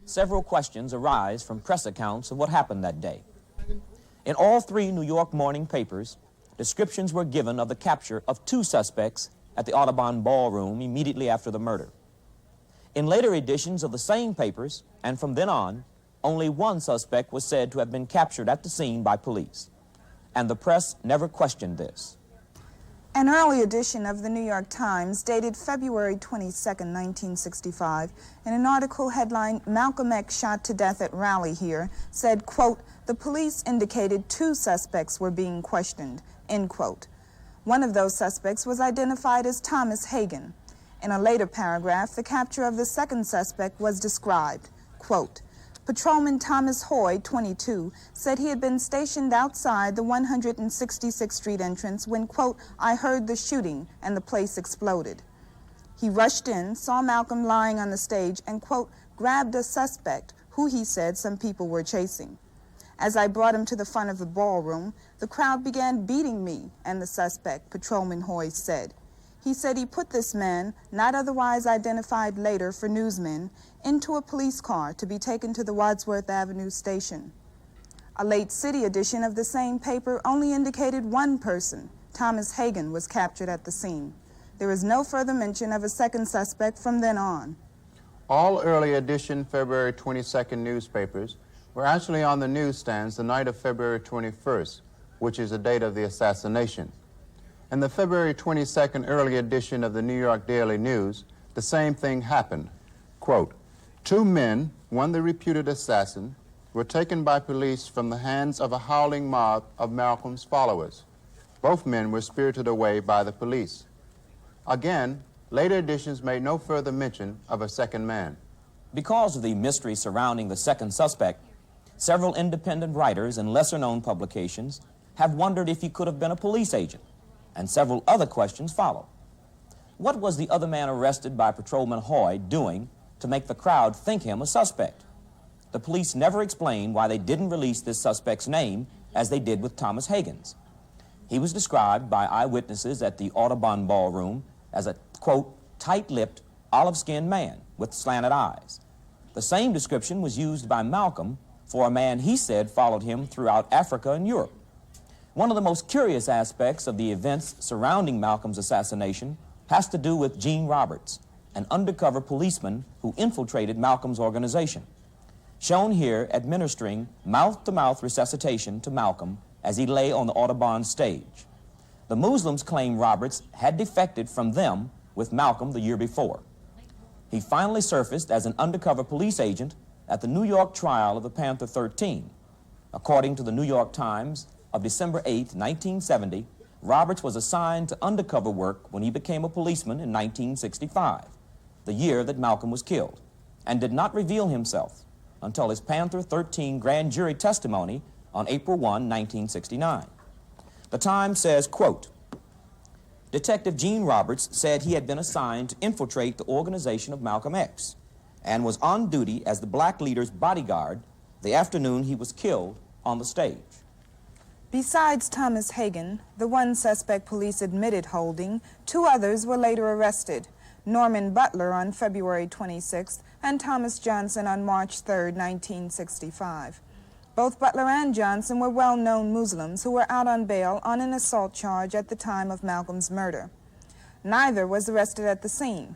several questions arise from press accounts of what happened that day. In all three New York morning papers, descriptions were given of the capture of two suspects at the Audubon Ballroom immediately after the murder. In later editions of the same papers, and from then on, only one suspect was said to have been captured at the scene by police, and the press never questioned this. An early edition of the New York Times, dated February 22, 1965, in an article headlined, "Malcolm X Shot to Death at Rally Here," said, quote, "The police indicated two suspects were being questioned," end quote. One of those suspects was identified as Thomas Hagen. In a later paragraph, the capture of the second suspect was described, quote, "Patrolman Thomas Hoy, 22, said he had been stationed outside the 166th Street entrance when, quote, I heard the shooting and the place exploded. He rushed in, saw Malcolm lying on the stage and, quote, grabbed a suspect who he said some people were chasing. As I brought him to the front of the ballroom, the crowd began beating me and the suspect," Patrolman Hoy said. He said he put this man, not otherwise identified later for newsmen, into a police car to be taken to the Wadsworth Avenue station. A late city edition of the same paper only indicated one person, Thomas Hagen, was captured at the scene. There is no further mention of a second suspect from then on. All early edition February 22nd newspapers were actually on the newsstands the night of February 21st, which is the date of the assassination. In the February 22nd early edition of the New York Daily News, the same thing happened. Quote, "Two men, one the reputed assassin, were taken by police from the hands of a howling mob of Malcolm's followers. Both men were spirited away by the police." Again, later editions made no further mention of a second man. Because of the mystery surrounding the second suspect, several independent writers in lesser-known publications have wondered if he could have been a police agent, and several other questions follow. What was the other man arrested by Patrolman Hoy doing to make the crowd think him a suspect? The police never explained why they didn't release this suspect's name as they did with Thomas Hagen's. He was described by eyewitnesses at the Audubon Ballroom as a, quote, tight-lipped, olive-skinned man with slanted eyes. The same description was used by Malcolm for a man he said followed him throughout Africa and Europe. One of the most curious aspects of the events surrounding Malcolm's assassination has to do with Gene Roberts, an undercover policeman who infiltrated Malcolm's organization. Shown here administering mouth-to-mouth resuscitation to Malcolm as he lay on the Audubon stage. The Muslims claim Roberts had defected from them with Malcolm the year before. He finally surfaced as an undercover police agent at the New York trial of the Panther 13. According to the New York Times of December 8, 1970, Roberts was assigned to undercover work when he became a policeman in 1965, the year that Malcolm was killed, and did not reveal himself until his Panther 13 grand jury testimony on April 1, 1969. The Times says, quote, "Detective Gene Roberts said he had been assigned to infiltrate the organization of Malcolm X and was on duty as the black leader's bodyguard the afternoon he was killed on the stage." Besides Thomas Hagen, the one suspect police admitted holding, two others were later arrested. Norman Butler on February 26th and Thomas Johnson on March 3, 1965. Both Butler and Johnson were well-known Muslims who were out on bail on an assault charge at the time of Malcolm's murder. Neither was arrested at the scene.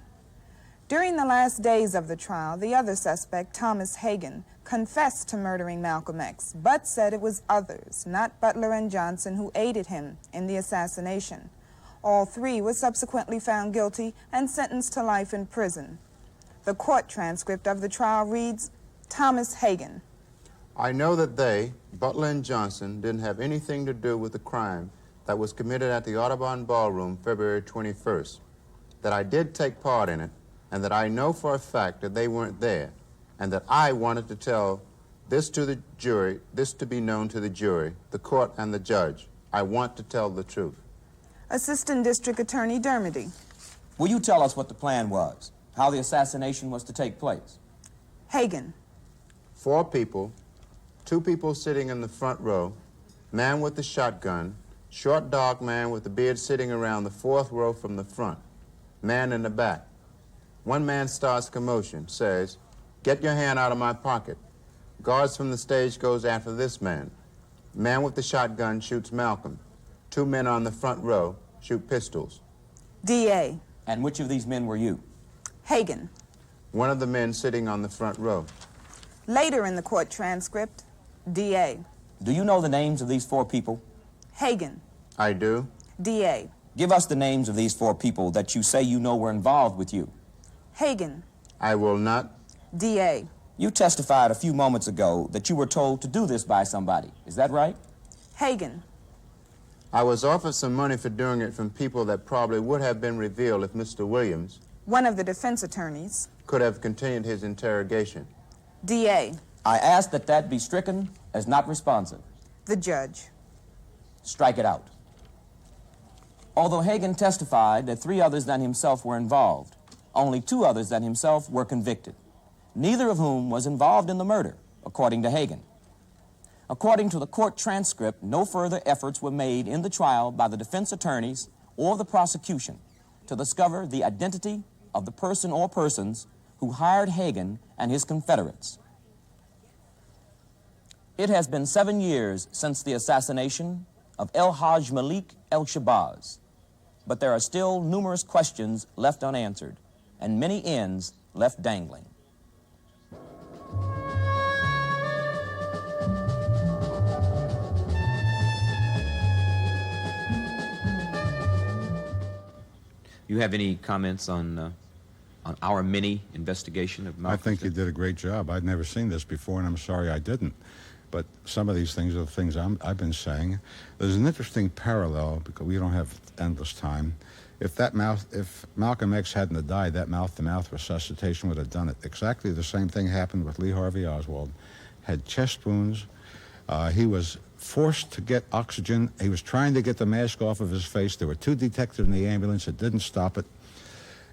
During the last days of the trial, the other suspect, Thomas Hagen, confessed to murdering Malcolm X, but said it was others, not Butler and Johnson, who aided him in the assassination. All three were subsequently found guilty and sentenced to life in prison. The court transcript of the trial reads, Thomas Hagen. "I know that they, Butler and Johnson, didn't have anything to do with the crime that was committed at the Audubon Ballroom February 21st, that I did take part in it, and that I know for a fact that they weren't there, and that I wanted to tell this to the jury, this to be known to the jury, the court, and the judge. I want to tell the truth." Assistant District Attorney Dermody. Will you tell us what the plan was, how the assassination was to take place? Hagen. 4 people, 2 people sitting in the front row, man with the shotgun, short dark man with the beard sitting around the 4th row from the front, man in the back. One man starts commotion, says, Get your hand out of my pocket. Guards from the stage goes after this man. Man with the shotgun shoots Malcolm. 2 men on the front row shoot pistols. DA. And which of these men were you? Hagen. One of the men sitting on the front row. Later in the court transcript, DA. Do you know the names of these 4 people? Hagen. I do. DA. Give us the names of these 4 people that you say you know were involved with you. Hagen. I will not. DA. You testified a few moments ago that you were told to do this by somebody. Is that right? Hagen. I was offered some money for doing it from people that probably would have been revealed if Mr. Williams One of the defense attorneys. could have continued his interrogation. DA. I ask that that be stricken as not responsive. The judge. Strike it out. Although Hagen testified that 3 others than himself were involved, only 2 others than himself were convicted, neither of whom was involved in the murder, according to Hagen. According to the court transcript, no further efforts were made in the trial by the defense attorneys or the prosecution to discover the identity of the person or persons who hired Hagen and his Confederates. It has been 7 years since the assassination of El Hajj Malik El Shabazz, but there are still numerous questions left unanswered and many ends left dangling. You have any comments on our mini investigation of Malcolm? I think you did a great job. I'd never seen this before, and I'm sorry I didn't. But some of these things are the things I've been saying. There's an interesting parallel, because we don't have endless time. If Malcolm X hadn't have died, that mouth-to-mouth resuscitation would have done it. Exactly the same thing happened with Lee Harvey Oswald. Had chest wounds. He was forced to get oxygen. He was trying to get the mask off of his face. There were 2 detectives in the ambulance that didn't stop it.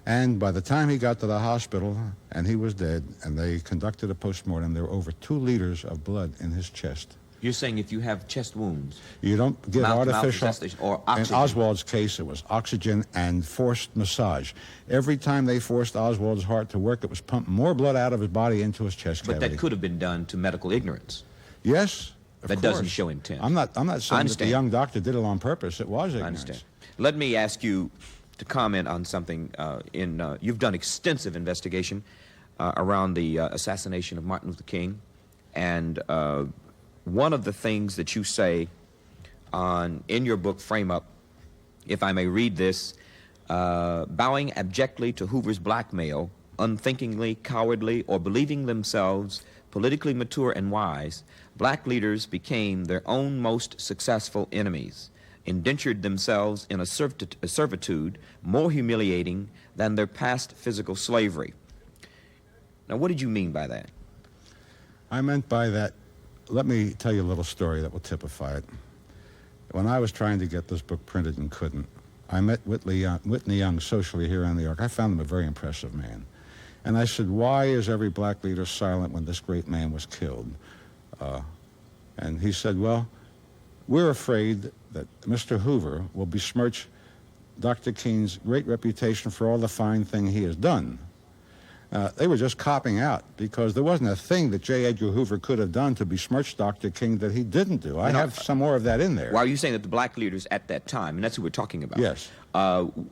And by the time he got to the hospital and he was dead, and they conducted a postmortem, there were over 2 liters of blood in his chest. You're saying if you have chest wounds, You don't get artificial. or In oxygen. Oswald's case, it was oxygen and forced massage. Every time they forced Oswald's heart to work, it was pumping more blood out of his body into his chest But cavity. that could have been done to medical ignorance. Yes, of That doesn't course. show intent. I'm not saying that the understand. young doctor did it on purpose. It was I ignorance. understand. Let me ask you to comment on something. You've done extensive investigation around the assassination of Martin Luther King, and one of the things that you say in your book, Frame Up, if I may read this, bowing abjectly to Hoover's blackmail, unthinkingly, cowardly, or believing themselves politically mature and wise, black leaders became their own most successful enemies, indentured themselves in a servitude more humiliating than their past physical slavery. Now, what did you mean by that? I meant by that, let me tell you a little story that will typify it. When I was trying to get this book printed and couldn't, I met Whitney Young socially here in New York. I found him a very impressive man. And I said, why is every black leader silent when this great man was killed? And he said, well, we're afraid that Mr. Hoover will besmirch Dr. King's great reputation for all the fine thing he has done. They were just copping out, because there wasn't a thing that J. Edgar Hoover could have done to besmirch Dr. King that he didn't do. I have some more of that in there. Well, are you saying that the black leaders at that time, and that's who we're talking about, Yes.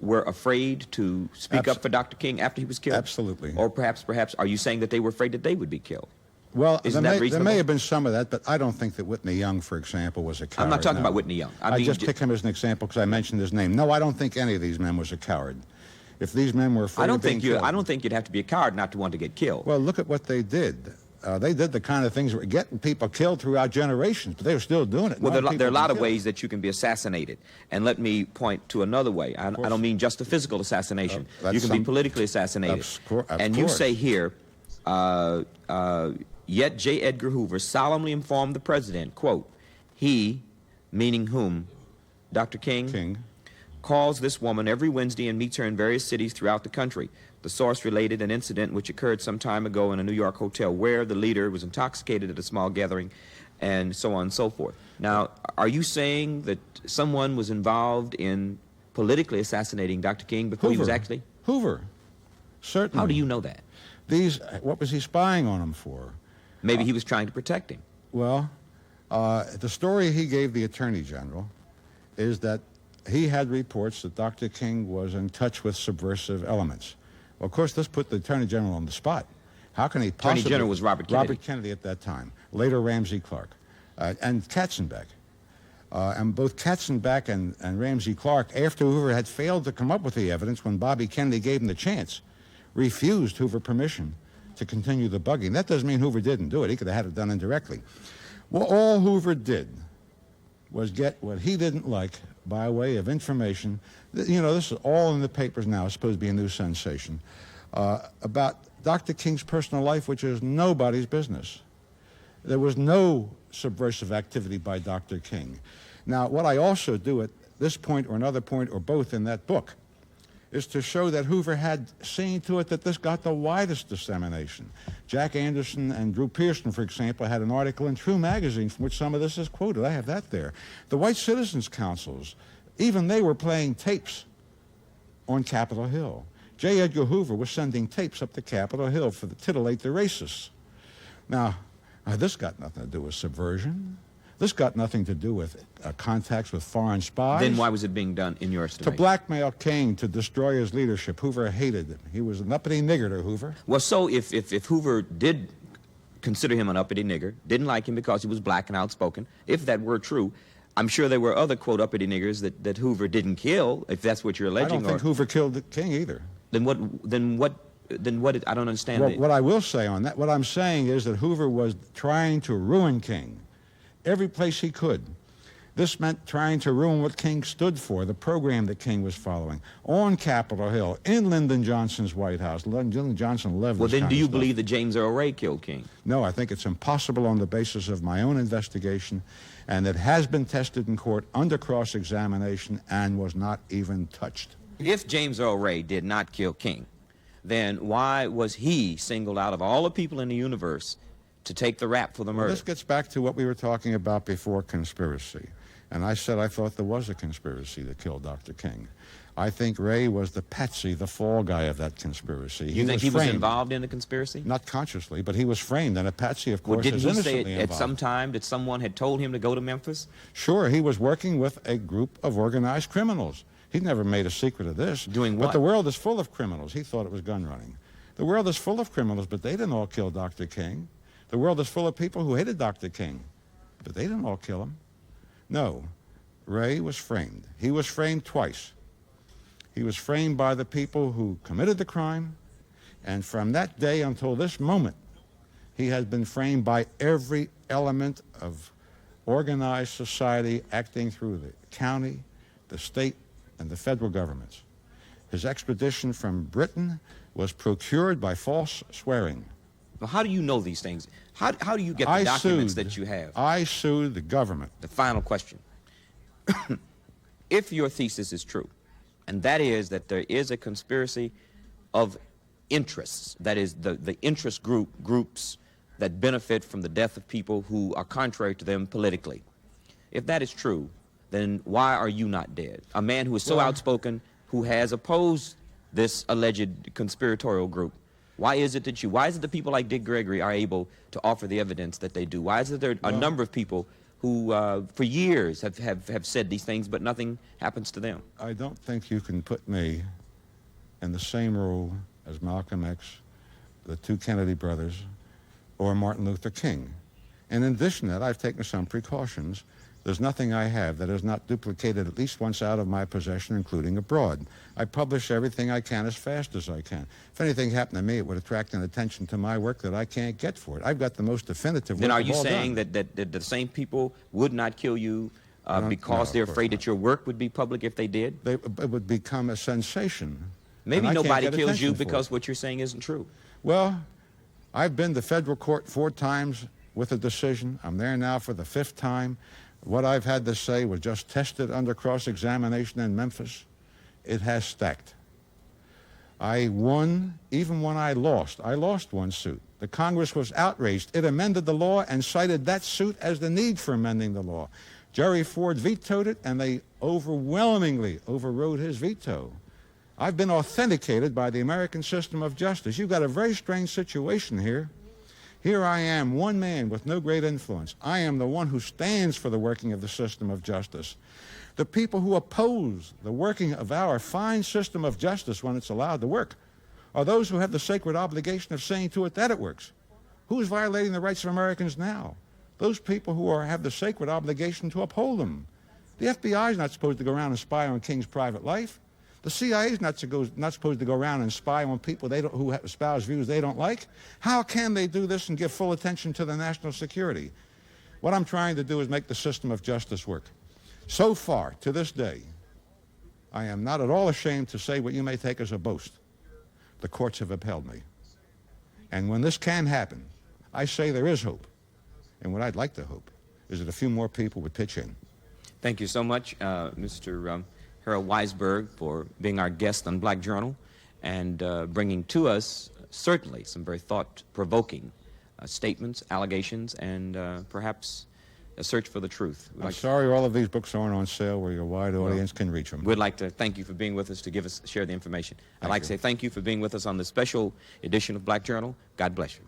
Were afraid to speak up for Dr. King after he was killed? Absolutely. Or perhaps, are you saying that they were afraid that they would be killed? Well, Isn't there that may reasonable? have been some of that, but I don't think that Whitney Young, for example, was a coward. I'm not talking no. about Whitney Young. I just pick him as an example because I mentioned his name. No, I don't think any of these men was a coward. If these men were afraid of being killed... I don't think you'd have to be a coward not to want to get killed. Well, look at what they did. They did the kind of things that were getting people killed throughout generations, but they were still doing it. Well, there are a People lot of killed. ways that you can be assassinated. And let me point to another way. I don't mean just a physical assassination. That's You can be politically assassinated. Of And you course. say here, yet J. Edgar Hoover solemnly informed the president, quote, he, meaning whom? Dr. King, calls this woman every Wednesday and meets her in various cities throughout the country. The source related an incident which occurred some time ago in a New York hotel where the leader was intoxicated at a small gathering, and so on and so forth. Now, are you saying that someone was involved in politically assassinating Dr. King before he was actually? Hoover. Certainly. How do you know that? What was he spying on them for? Maybe he was trying to protect him. Well, the story he gave the Attorney General is that he had reports that Dr. King was in touch with subversive elements. Well, of course, this put the Attorney General on the spot. How can he possibly... Attorney General was Robert Kennedy. Robert Kennedy at that time. Later, Ramsey Clark. And Katzenbach. And both Katzenbach and Ramsey Clark, after Hoover had failed to come up with the evidence when Bobby Kennedy gave him the chance, refused Hoover permission to continue the bugging. That doesn't mean Hoover didn't do it. He could have had it done indirectly. Well, all Hoover did was get what he didn't like by way of information. You know, this is all in the papers now. It's supposed to be a new sensation. About Dr. King's personal life, which is nobody's business. There was no subversive activity by Dr. King. Now, what I also do at this point or another point or both in that book is to show that Hoover had seen to it that this got the widest dissemination. Jack Anderson and Drew Pearson, for example, had an article in True magazine from which some of this is quoted. I have that there. The White Citizens Councils, even they were playing tapes on Capitol Hill. J. Edgar Hoover was sending tapes up to Capitol Hill to titillate the racists. Now, this got nothing to do with subversion. This got nothing to do with contacts with foreign spies. Then why was it being done, in your estimation? To blackmail King, to destroy his leadership. Hoover hated him. He was an uppity nigger to Hoover. Well, so if Hoover did consider him an uppity nigger, didn't like him because he was black and outspoken, if that were true, I'm sure there were other, quote, uppity niggers that Hoover didn't kill, if that's what you're alleging. I don't think Hoover killed King either. Then what, I don't understand. Well, what I will say on that, what I'm saying is that Hoover was trying to ruin King every place he could. This meant trying to ruin what King stood for, the program that King was following, on Capitol Hill, in Lyndon Johnson's White House. Lyndon Johnson loved this. Well, then kind do you of stuff. believe that James Earl Ray killed King? No, I think it's impossible on the basis of my own investigation, and it has been tested in court under cross-examination and was not even touched. If James Earl Ray did not kill King, then why was he singled out of all the people in the universe to take the rap for the murder? Well, this gets back to what we were talking about before, conspiracy. And I said I thought there was a conspiracy to kill Dr. King. I think Ray was the patsy, the fall guy of that conspiracy. You think he was involved in the conspiracy? Not consciously, but he was framed, and a patsy, of course, Well, is didn't he innocently say involved. at some time that someone had told him to go to Memphis? Sure, he was working with a group of organized criminals. He never made a secret of this. Doing what? But the world is full of criminals. He thought it was gun running. The world is full of criminals, but they didn't all kill Dr. King. The world is full of people who hated Dr. King, but they didn't all kill him. No, Ray was framed. He was framed twice. He was framed by the people who committed the crime, and from that day until this moment, he has been framed by every element of organized society acting through the county, the state, and the federal governments. His extradition from Britain was procured by false swearing. Well, how do you know these things? How do you get the documents that you have? I sued the government. The final question. If your thesis is true, and that is that there is a conspiracy of interests, that is the interest groups that benefit from the death of people who are contrary to them politically. If that is true, then why are you not dead? A man who is so outspoken, who has opposed this alleged conspiratorial group, why is it that people like Dick Gregory are able to offer the evidence that they do? Why is it there a number of people who for years have said these things, but nothing happens to them? I don't think you can put me in the same role as Malcolm X, the two Kennedy brothers, or Martin Luther King. And in addition to that, I've taken some precautions. There's nothing I have that is not duplicated at least once out of my possession, including abroad. I publish everything I can as fast as I can. If anything happened to me, it would attract an attention to my work that I can't get for it. I've got the most definitive work. Then are you of all saying done. that the same people would not kill you because they're afraid that your work would be public if they did? It would become a sensation. Maybe and I can't nobody get kills you attention for because it. what you're saying isn't true. Well, I've been to federal court 4 times with a decision. I'm there now for the 5th time. What I've had to say was just tested under cross-examination in Memphis. It has stacked. I won even when I lost. I lost one suit. The Congress was outraged. It amended the law and cited that suit as the need for amending the law. Jerry Ford vetoed it, and they overwhelmingly overrode his veto. I've been authenticated by the American system of justice. You've got a very strange situation here. Here I am, one man with no great influence. I am the one who stands for the working of the system of justice. The people who oppose the working of our fine system of justice when it's allowed to work are those who have the sacred obligation of saying to it that it works. Who's violating the rights of Americans now? Those people who have the sacred obligation to uphold them. The FBI is not supposed to go around and spy on King's private life. The CIA is not supposed to go around and spy on people who espouse views they don't like. How can they do this and give full attention to the national security? What I'm trying to do is make the system of justice work. So far, to this day, I am not at all ashamed to say what you may take as a boast. The courts have upheld me. And when this can happen, I say there is hope. And what I'd like to hope is that a few more people would pitch in. Thank you so much, Mr. Harold Weisberg, for being our guest on Black Journal and bringing to us certainly some very thought-provoking statements, allegations, and perhaps a search for the truth. I'm sorry all of these books aren't on sale where your wide audience can reach them. We'd like to thank you for being with us to share the information. I'd like to say thank you for being with us on this special edition of Black Journal. God bless you.